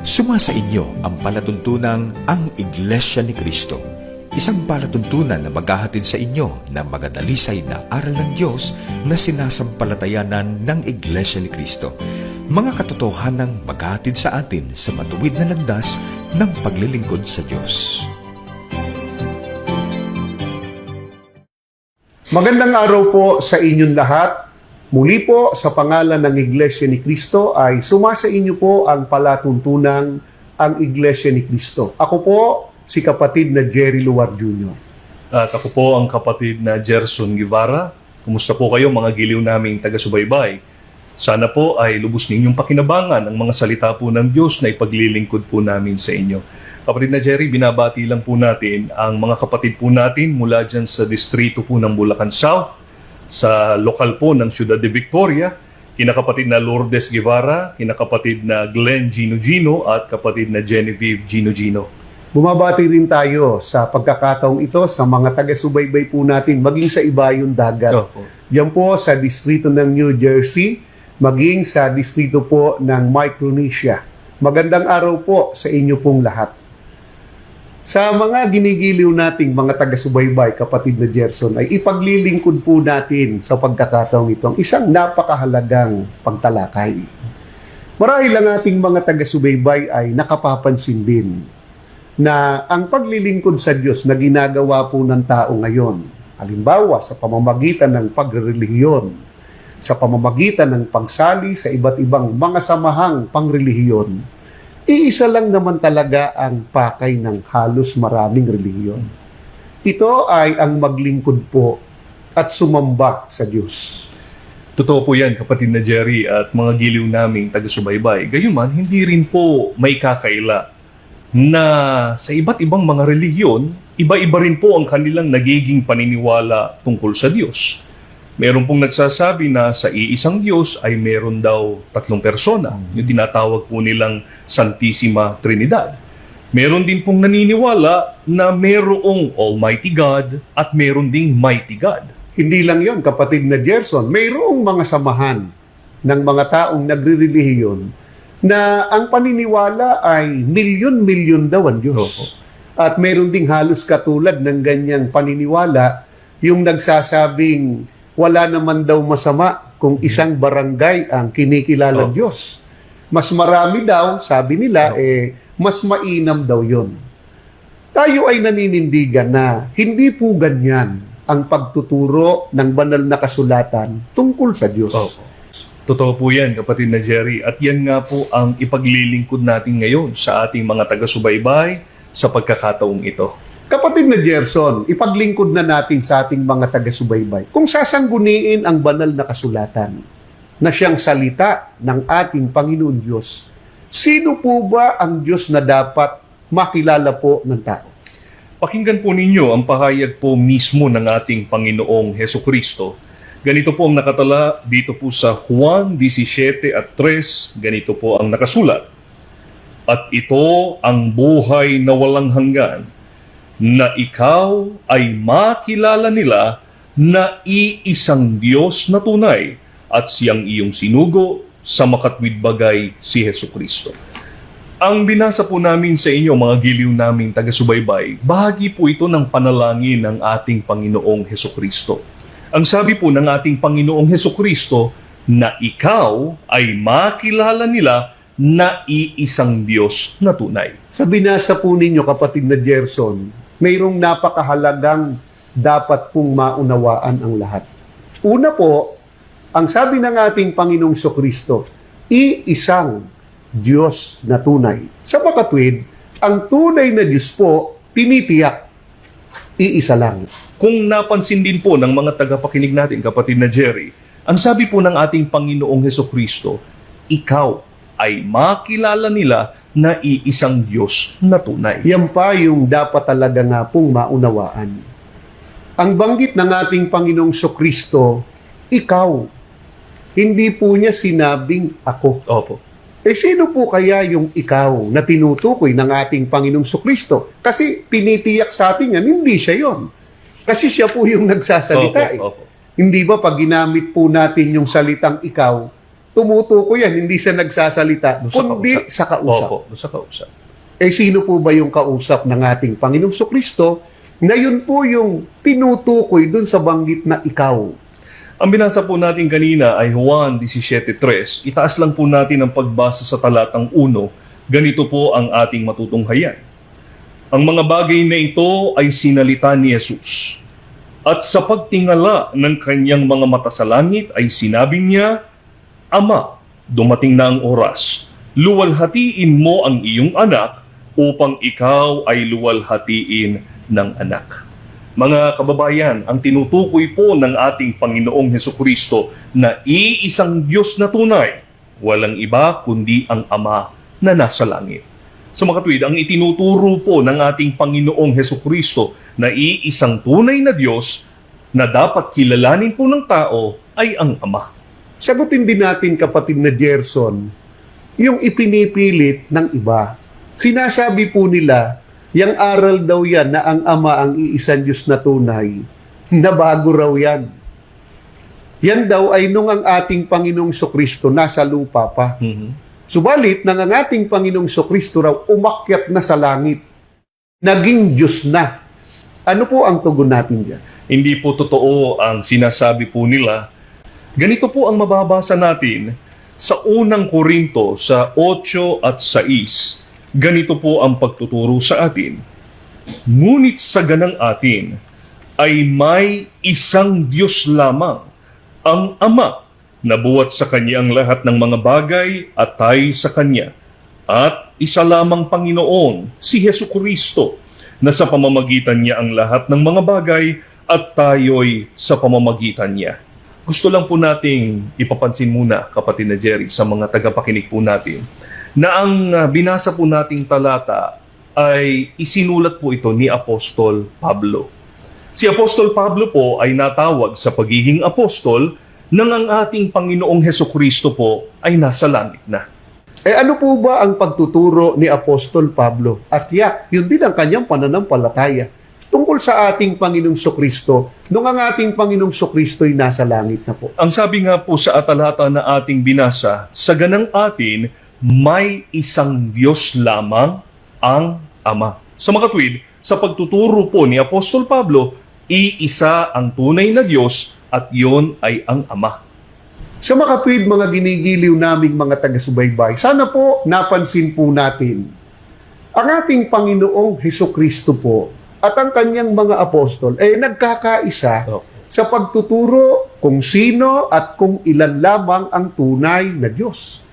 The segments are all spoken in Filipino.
Sumasa inyo ang palatuntunang ang Iglesia ni Cristo. Isang palatuntunan na maghahatid sa inyo ng magadalisay na aral ng Diyos na sinasampalatayanan ng Iglesia ni Cristo. Mga katotohanang maghahatid sa atin sa matuwid na landas ng paglilingkod sa Diyos. Magandang araw po sa inyong lahat. Muli po sa pangalan ng Iglesia ni Cristo ay sumasa inyo po ang palatuntunang ang Iglesia ni Cristo. Ako po si kapatid na Jerry Luar Jr. At ako po ang kapatid na Gerson Guevara. Kumusta po kayo mga giliw naming taga-subaybay? Sana po ay lubos ninyong pakinabangan ang mga salita po ng Diyos na ipaglilingkod po namin sa inyo. Kapatid na Jerry, binabati lang po natin ang mga kapatid po natin mula dyan sa distrito po ng Bulacan South, sa lokal po ng Ciudad de Victoria, kinakapatid na Lourdes Guevara, kinakapatid na Glenn Gino at kapatid na Genevieve Gino. Bumabati rin tayo sa pagkakataong ito sa mga taga-subaybay po natin, maging sa ibayong dagat. Yan po sa distrito ng New Jersey, maging sa distrito po ng Micronesia. Magandang araw po sa inyo pong lahat. Sa mga ginigiliw nating mga taga-subaybay, kapatid na Gerson, ay ipaglilingkod po natin sa pagkakataong ito ang isang napakahalagang pagtalakay. Marahil ang ating mga taga-subaybay ay nakapapansin din na ang paglilingkod sa Diyos na ginagawa po ng tao ngayon, halimbawa sa pamamagitan ng pagrelihiyon, sa pamamagitan ng pagsali sa iba't ibang mga samahang pangrelihiyon, iisa lang naman talaga ang pakay ng halos maraming relihiyon. Ito ay ang maglingkod po at sumamba sa Diyos. Totoo po yan, kapatid na Jerry at mga giliw naming taga-subaybay. Gayunman, hindi rin po may kakaila na sa iba't ibang mga relihiyon, iba-iba rin po ang kanilang nagiging paniniwala tungkol sa Diyos. Meron pong nagsasabi na sa iisang Diyos ay meron daw 3 persona. Yung tinatawag po nilang Santissima Trinidad. Meron din pong naniniwala na merong Almighty God at meron ding Mighty God. Hindi lang yon, kapatid na Gerson. Mayroong mga samahan ng mga taong nagre-relihiyon na ang paniniwala ay milyon-milyon daw ang Diyos. At meron ding halos katulad ng ganyang paniniwala yung nagsasabing wala naman daw masama kung isang barangay ang kinikilala Diyos. Mas marami daw, sabi nila, mas mainam daw yon. Tayo ay naninindigan na hindi po ganyan ang pagtuturo ng banal na kasulatan tungkol sa Diyos. Totoo po yan, kapatid na Jerry. At yan nga po ang ipaglilingkod natin ngayon sa ating mga taga-subaybay sa pagkakataong ito. Kapatid na Gerson, ipaglingkod na natin sa ating mga taga-subaybay. Kung sasangguniin ang banal na kasulatan na siyang salita ng ating Panginoon Diyos, sino po ba ang Diyos na dapat makilala po ng tao? Pakinggan po ninyo ang pahayag po mismo ng ating Panginoong Hesukristo. Ganito po ang nakatala dito po sa Juan 17:3, ganito po ang nakasulat. At ito ang buhay na walang hanggan, na ikaw ay makilala nila na iisang Diyos na tunay at siyang iyong sinugo sa makatwid bagay si Hesukristo. Ang binasa po namin sa inyo, mga giliw naming taga-subaybay, bahagi po ito ng panalangin ng ating Panginoong Hesukristo. Ang sabi po ng ating Panginoong Hesukristo na ikaw ay makilala nila na iisang Diyos na tunay. Sa binasa po ninyo, kapatid na Gerson, mayroong napakahalagang dapat pong maunawaan ang lahat. Una po, ang sabi ng ating Panginoong Jesucristo, iisang Diyos na tunay. Sa makatwid, ang tunay na Diyos po, tinitiyak, iisa lang. Kung napansin din po ng mga tagapakinig natin, kapatid na Jerry, ang sabi po ng ating Panginoong Jesucristo, ikaw ay makilala nila na iisang Diyos na tunay. Yan pa yung dapat talaga nga pong maunawaan. Ang banggit ng ating Panginoong Jesucristo, ikaw. Hindi po niya sinabing ako. Opo. Sino po kaya yung ikaw na tinutukoy ng ating Panginoong Jesucristo? Kasi tinitiyak sa atin yan, hindi siya yon. Kasi siya po yung nagsasalita. Opo. Hindi ba pag ginamit po natin yung salitang ikaw, tumutukoy yan, hindi siya nagsasalita, Doon sa kundi kausap. sa kausap. Opo, doon sa kausap. Eh sino po ba yung kausap ng ating Panginoong Kristo na yun po yung tinutukoy dun sa banggit na ikaw? Ang binasa po natin kanina ay Juan 17:3. Itaas lang po natin ang pagbasa sa talatang 1. Ganito po ang ating matutunghayan. Ang mga bagay na ito ay sinalita ni Jesus. At sa pagtingala ng kanyang mga mata sa langit ay sinabi niya, Ama, dumating na ang oras. Luwalhatiin mo ang iyong anak upang ikaw ay luwalhatiin ng anak. Mga kababayan, ang tinutukoy po ng ating Panginoong Hesukristo na iisang Diyos na tunay, walang iba kundi ang Ama na nasa langit. Sa mga kapatid, ang itinuturo po ng ating Panginoong Hesukristo na iisang tunay na Diyos na dapat kilalanin po ng tao ay ang Ama. Sagutin din natin, kapatid na Gerson, yung ipinipilit ng iba. Sinasabi po nila, yang aral daw yan na ang Ama ang iisang Diyos na tunay, na bago raw yan. Yan daw ay nung ang ating Panginoong Kristo nasa lupa pa. Subalit, nang ang ating Panginoong Kristo raw umakyat na sa langit, naging Diyos na. Ano po ang tugon natin dyan? Hindi po totoo ang sinasabi po nila. Ganito po ang mababasa natin sa unang Korinto sa 8 at 6. Ganito po ang pagtuturo sa atin. Ngunit sa ganang atin ay may isang Diyos lamang, ang Ama, na buwat sa Kanya ang lahat ng mga bagay at tayo sa Kanya. At isa lamang Panginoon, si Hesukristo, na sa pamamagitan Niya ang lahat ng mga bagay at tayo'y sa pamamagitan Niya. Gusto lang po nating ipapansin muna, kapatid na Jerry, sa mga tagapakinig po natin, na ang binasa po nating talata ay isinulat po ito ni Apostol Pablo. Si Apostol Pablo po ay natawag sa pagiging apostol nang ang ating Panginoong Hesukristo po ay nasa langit na. Eh ano po ba ang pagtuturo ni Apostol Pablo? At yun din ang kanyang pananampalataya tungkol sa ating Panginoong Kristo nung ang ating Panginoong Kristo ay nasa langit na po. Ang sabi nga po sa talata na ating binasa, sa ganang atin, may isang Diyos lamang, ang Ama. Sa mga kapatid, sa pagtuturo po ni Apostol Pablo, iisa ang tunay na Diyos at yon ay ang Ama. Sa mga kapatid, mga ginigiliw naming mga taga-subaybay, sana po napansin po natin ang ating Panginoong Hesukristo po at ang kanyang mga apostol ay nagkakaisa sa pagtuturo kung sino at kung ilan lamang ang tunay na Diyos.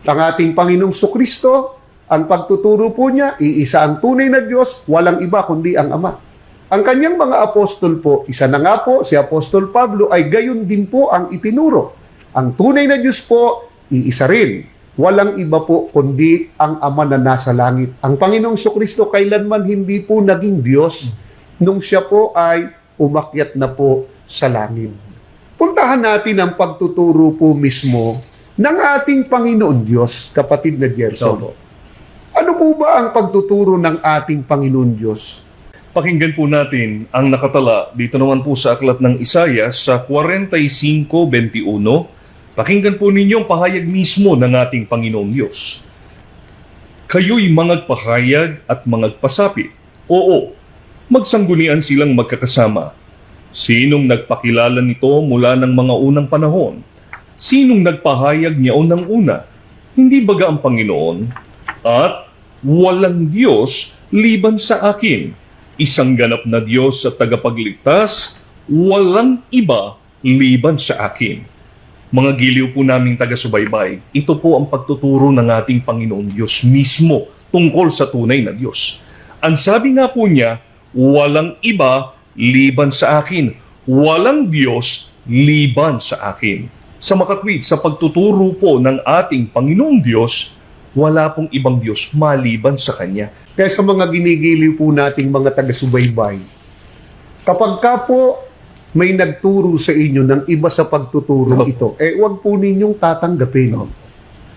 Ang ating Panginoong Kristo, ang pagtuturo po niya, iisa ang tunay na Diyos, walang iba kundi ang Ama. Ang kanyang mga apostol po, isa na nga po, si Apostol Pablo, ay gayon din po ang itinuro. Ang tunay na Diyos po, iisa rin. Walang iba po kundi ang Ama na nasa langit. Ang Panginoong Kristo kailanman hindi po naging Diyos nung siya po ay umakyat na po sa langit. Puntahan natin ang pagtuturo po mismo ng ating Panginoon Diyos, kapatid na Gerson. Ano po ba ang pagtuturo ng ating Panginoon Diyos? Pakinggan po natin ang nakatala dito naman po sa aklat ng Isaiah sa 45:21. Pakinggan po ninyo ang pahayag mismo ng ating Panginoong Diyos. Kayo'y mangagpahayag at mangagpasapit. Oo, magsanggunian silang magkakasama. Sinong nagpakilala nito mula ng mga unang panahon? Sinong nagpahayag niya ng una? Hindi baga ang Panginoon? At walang Diyos liban sa akin. Isang ganap na Diyos at tagapagligtas, walang iba liban sa akin. Mga giliw po naming taga-subaybay, ito po ang pagtuturo ng ating Panginoong Diyos mismo tungkol sa tunay na Diyos. Ang sabi nga po niya, walang iba liban sa akin. Walang Diyos liban sa akin. Sa makatwid, sa pagtuturo po ng ating Panginoong Diyos, wala pong ibang Diyos maliban sa Kanya. Kaya sa mga ginigiliw po nating mga taga-subaybay, kapag ka po may nagturo sa inyo ng iba sa pagtuturo ito, wag po ninyong tatanggapin.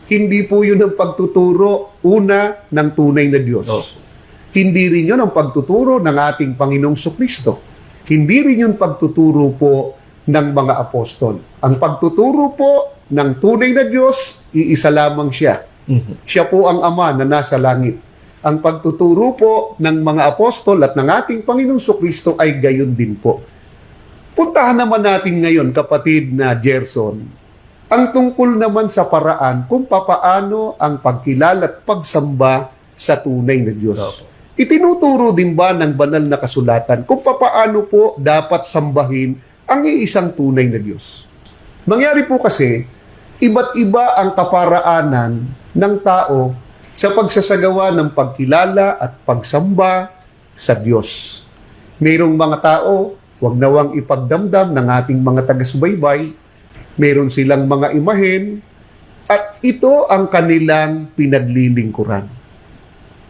Hindi po yun ang pagtuturo, una, ng tunay na Diyos. Hindi rin yun ang pagtuturo ng ating Panginoong Kristo. Hindi rin yun pagtuturo po ng mga apostol. Ang pagtuturo po ng tunay na Diyos, iisa lamang siya. Siya po ang Ama na nasa langit. Ang pagtuturo po ng mga apostol at ng ating Panginoong Kristo ay gayon din po. Puntahan naman natin ngayon, kapatid na Gerson, ang tungkol naman sa paraan kung papaano ang pagkilala at pagsamba sa tunay na Diyos. Itinuturo din ba ng banal na kasulatan kung papaano po dapat sambahin ang iisang tunay na Diyos? Mangyari po kasi, iba't iba ang kaparaanan ng tao sa pagsasagawa ng pagkilala at pagsamba sa Diyos. Mayroong mga tao, wag nawang ipagdamdam ng ating mga taga-subaybay, meron silang mga imahen, at ito ang kanilang pinaglilingkuran.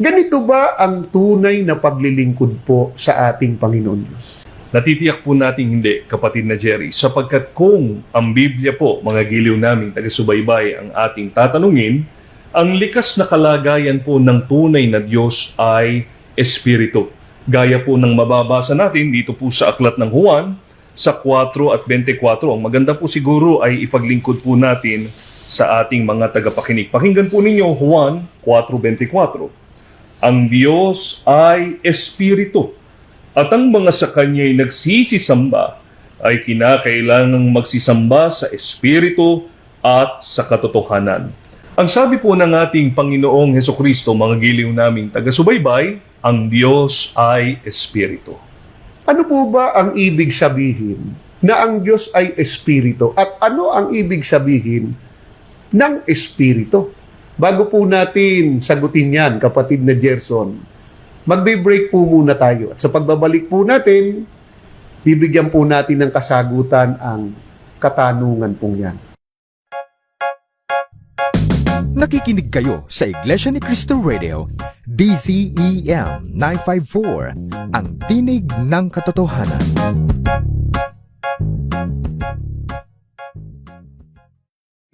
Ganito ba ang tunay na paglilingkod po sa ating Panginoon Diyos? Natitiyak po natin hindi, kapatid na Jerry, sapagkat kung ang Biblia po, mga giliw naming taga-subaybay, ang ating tatanungin, ang likas na kalagayan po ng tunay na Diyos ay Espiritu. Gaya po ng mababasa natin dito po sa aklat ng Juan, sa 4 at 24. Ang maganda po siguro ay ipaglingkod po natin sa ating mga tagapakinig. Pakinggan po ninyo Juan 4:24. Ang Diyos ay Espiritu, at ang mga sa Kanya'y nagsisisamba ay kinakailangang magsisamba sa Espiritu at sa katotohanan. Ang sabi po ng ating Panginoong Hesukristo, mga giliw naming taga-subaybay, ang Diyos ay Espiritu. Ano po ba ang ibig sabihin na ang Diyos ay Espiritu? At ano ang ibig sabihin ng Espiritu? Bago po natin sagutin yan, kapatid na Gerson, magbe-break po muna tayo. At sa pagbabalik po natin, bibigyan po natin ng kasagutan ang katanungan pong yan. Nakikinig kayo sa Iglesia ni Cristo Radio, DZEM 954, ang tinig ng katotohanan.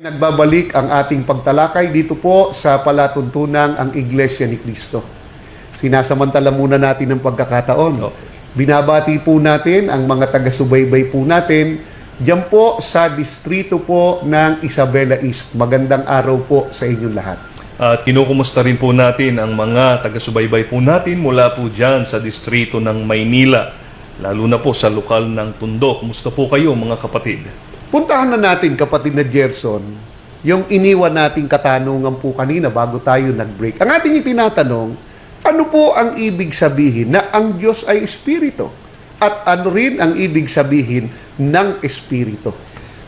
Nagbabalik ang ating pagtalakay dito po sa palatuntunang ang Iglesia ni Cristo. Sinasamantala muna natin ang pagkakataon. Binabati po natin ang mga taga-subaybay po natin diyan po sa distrito po ng Isabela East. Magandang araw po sa inyong lahat. At kinukumusta rin po natin ang mga taga-subaybay po natin mula po dyan sa distrito ng Maynila, lalo na po sa lokal ng Tondo. Kumusta po kayo, mga kapatid? Puntahan na natin, kapatid na Gerson, yung iniwan nating katanungan po kanina bago tayo nag-break. Ang ating itinatanong, ano po ang ibig sabihin na ang Diyos ay Espiritu? At ano rin ang ibig sabihin ng Espiritu?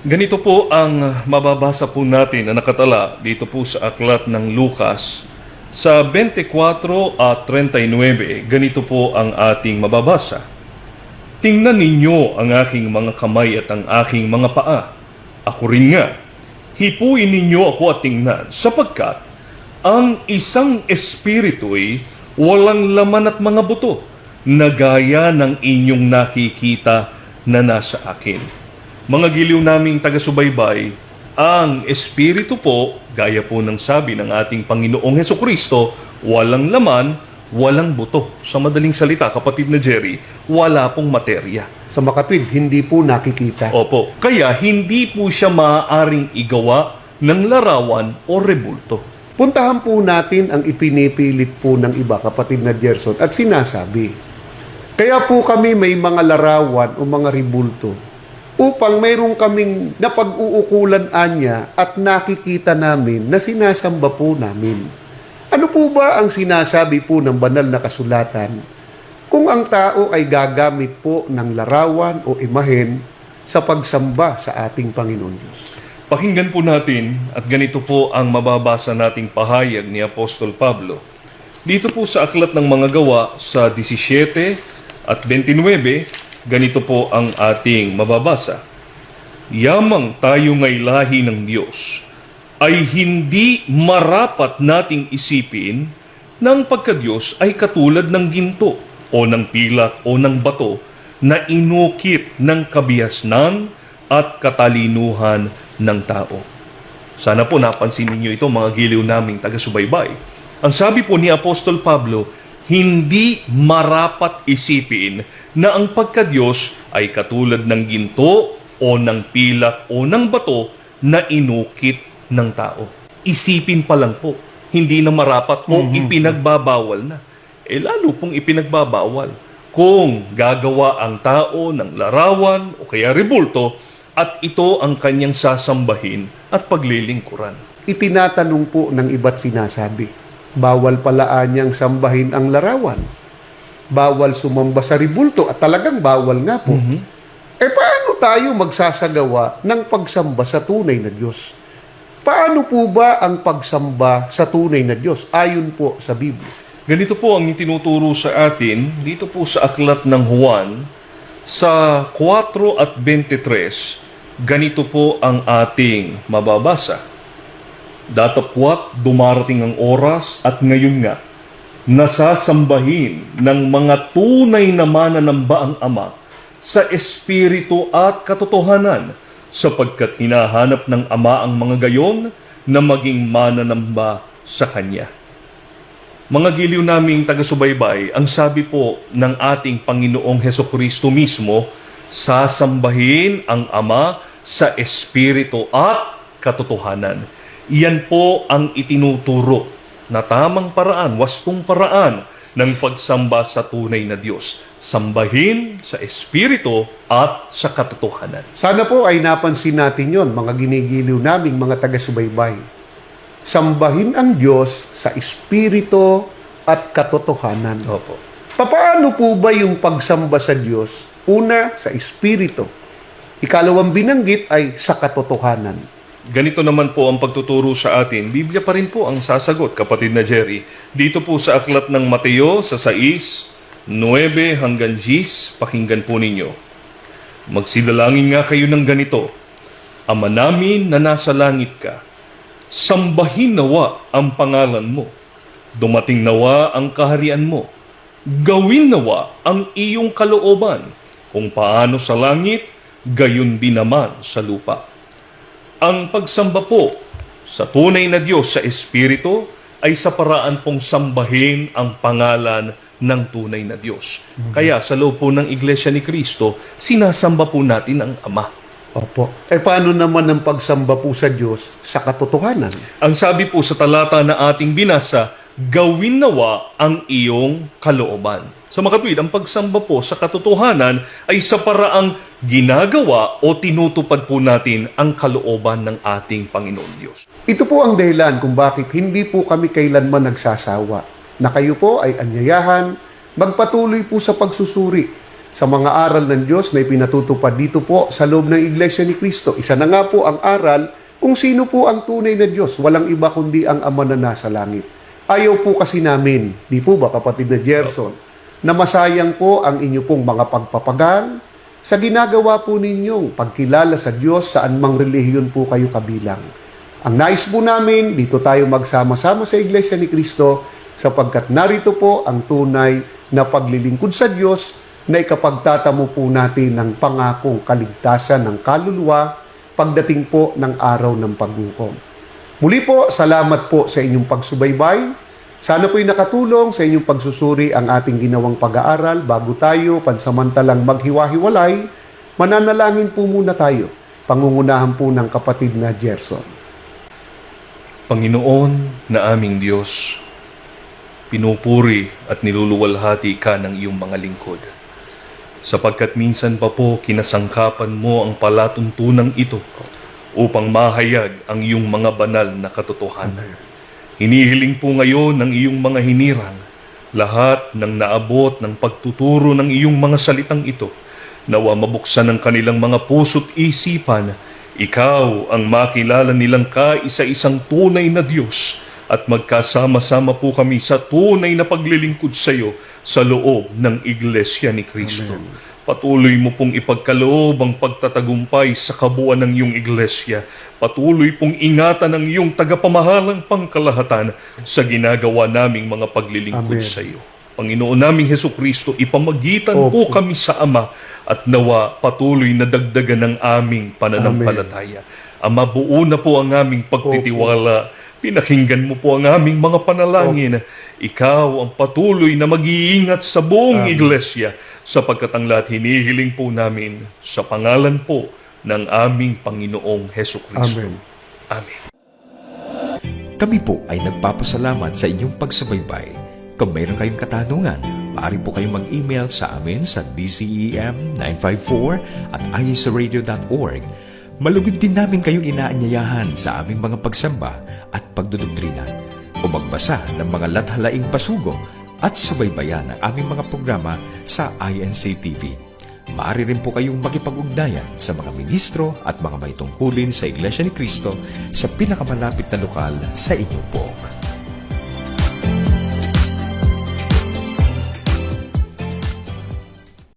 Ganito po ang mababasa po natin na nakatala dito po sa aklat ng Lucas sa 24 at 39. Ganito po ang ating mababasa. Tingnan ninyo ang aking mga kamay at ang aking mga paa. Ako rin nga. Hipuin ninyo ako at tingnan, sapagkat ang isang espiritu'y walang laman at mga buto, na gaya ng inyong nakikita na nasa akin. Mga giliw naming taga-subaybay, ang Espiritu po, gaya po ng sabi ng ating Panginoong Hesukristo, walang laman, walang buto. Sa madaling salita, kapatid na Jerry, wala pong materya. Sa makatwid, hindi po nakikita. Opo. Kaya hindi po siya maaaring igawa ng larawan o rebulto. Puntahan po natin ang ipinipilit po ng iba, kapatid na Gerson, at sinasabi, kaya po kami may mga larawan o mga ribulto upang mayroong kaming napag-uukulan anya at nakikita namin na sinasamba po namin. Ano po ba ang sinasabi po ng banal na kasulatan kung ang tao ay gagamit po ng larawan o imahen sa pagsamba sa ating Panginoon Diyos? Pakinggan po natin at ganito po ang mababasa nating pahayag ni Apostol Pablo. Dito po sa aklat ng mga gawa sa 17 at 29, ganito po ang ating mababasa. Yamang tayo nga'y lahi ng Diyos, ay hindi marapat nating isipin na ang pagka-Diyos ay katulad ng ginto o ng pilak o ng bato na inukit ng kabihasnan at katalinuhan ng tao. Sana po napansin ninyo ito, mga giliw naming taga-subaybay. Ang sabi po ni Apostol Pablo, hindi marapat isipin na ang pagka-Diyos ay katulad ng ginto o ng pilak o ng bato na inukit ng tao. Isipin pa lang po, hindi na marapat o ipinagbabawal na. Lalo pong ipinagbabawal kung gagawa ang tao ng larawan o kaya rebulto at ito ang kanyang sasambahin at paglilingkuran. Itinatanong po ng iba't sinasabi, bawal palaan niyang sambahin ang larawan. Bawal sumamba sa rebulto at talagang bawal nga po. Paano tayo magsasagawa ng pagsamba sa tunay na Diyos? Paano po ba ang pagsamba sa tunay na Diyos ayon po sa Biblia? Ganito po ang itinuturo sa atin dito po sa aklat ng Juan sa 4 at 23. Ganito po ang ating mababasa. Datapwat dumarating ang oras at ngayon nga nasasambahin ng mga tunay na mananamba ang Ama sa espiritu at katotohanan, sapagkat hinahanap ng Ama ang mga gayon na maging mananamba sa Kanya. Mga giliw naming taga-subaybay, ang sabi po ng ating Panginoong Hesukristo mismo, sasambahin ang Ama sa espiritu at katotohanan. Iyan po ang itinuturo na tamang paraan, wastong paraan ng pagsamba sa tunay na Diyos. Sambahin sa espiritu at sa katotohanan. Sana po ay napansin natin yon, mga ginigiliw naming mga taga-subaybay. Sambahin ang Diyos sa espiritu at katotohanan. Opo. Paano po ba yung pagsamba sa Diyos? Una, sa espiritu. Ikalawang binanggit ay sa katotohanan. Ganito naman po ang pagtuturo sa atin. Biblia pa rin po ang sasagot, kapatid na Jerry. Dito po sa aklat ng Mateo sa 6, 9 hanggang 10, pakinggan po ninyo. Magsilalangin nga kayo ng ganito, Ama namin na nasa langit ka, sambahin nawa ang pangalan mo. Dumating nawa ang kaharian mo. Gawin nawa ang iyong kalooban, kung paano sa langit, gayon din naman sa lupa. Ang pagsamba po sa tunay na Diyos sa Espiritu ay sa paraan pong sambahin ang pangalan ng tunay na Diyos. Kaya sa loob po ng Iglesia ni Cristo, sinasamba po natin ang Ama. Opo. Paano naman ang pagsamba po sa Diyos sa katotohanan? Ang sabi po sa talata na ating binasa, gawin nawa ang iyong kalooban. Sa makatwid, ang pagsamba po sa katotohanan ay sa paraang ginagawa o tinutupad po natin ang kalooban ng ating Panginoon Diyos. Ito po ang dahilan kung bakit hindi po kami kailanman nagsasawa na kayo po ay anyayahan, magpatuloy po sa pagsusuri sa mga aral ng Diyos na ipinatutupad dito po sa loob ng Iglesia ni Cristo. Isa na nga po ang aral kung sino po ang tunay na Diyos, walang iba kundi ang Ama na nasa langit. Ayaw po kasi namin, di po ba kapatid na Gerson, na masayang po ang inyo pong mga pagpapagal sa ginagawa po ninyong pagkilala sa Diyos saan mang relihiyon po kayo kabilang. Ang nais po namin, dito tayo magsama-sama sa Iglesia ni Cristo sapagkat narito po ang tunay na paglilingkod sa Diyos na ikapagtatamo po natin ng pangakong kaligtasan ng kaluluwa pagdating po ng araw ng paghukom. Muli po, salamat po sa inyong pagsubaybay. Sana po'y nakatulong sa inyong pagsusuri ang ating ginawang pag-aaral. Bago tayo pansamantalang maghiwa-hiwalay, mananalangin po muna tayo. Pangungunahan po ng kapatid na Gerson. Panginoon na aming Diyos, pinupuri at niluluwalhati ka ng iyong mga lingkod. Sapagkat minsan pa po kinasangkapan mo ang palatuntunang ito upang mahayag ang iyong mga banal na katotohanan. Hinihiling po ngayon ng iyong mga hinirang, lahat ng naabot ng pagtuturo ng iyong mga salitang ito, nawa mabuksan ng kanilang mga puso't isipan, ikaw ang makilala nilang kaisa-isang tunay na Diyos at magkasama-sama po kami sa tunay na paglilingkod sa iyo sa loob ng Iglesia ni Cristo. Amen. Patuloy mo pong ipagkaloob ang pagtatagumpay sa kabuuan ng iyong iglesia. Patuloy pong ingatan ang iyong tagapamahalang pangkalahatan sa ginagawa naming mga paglilingkod sa iyo. Panginoon naming Hesukristo, ipamagitan po kami sa Ama at nawa patuloy na dagdagan ng aming pananampalataya. Ama, buo na po ang aming pagtitiwala. Pinakinggan mo po ang aming mga panalangin. Ikaw ang patuloy na mag-iingat sa buong iglesia sapagkat ang lahat hinihiling po namin sa pangalan po ng aming Panginoong Heso Kristo. Amen. Amen. Kami po ay nagpapasalamat sa inyong pagsubaybay. Kung mayroon kayong katanungan, maaari po kayong mag-email sa amin sa dcem954@isaradio.org. Malugod din namin kayong inaanyayahan sa aming mga pagsamba at pagdudoktrina o magbasa ng mga lathalaing pasugo at subaybayan ang aming mga programa sa INC TV. Maaari rin po kayong makipag-ugnayan sa mga ministro at mga may tungkulin sa Iglesia ni Cristo sa pinakamalapit na lokal sa inyong POC.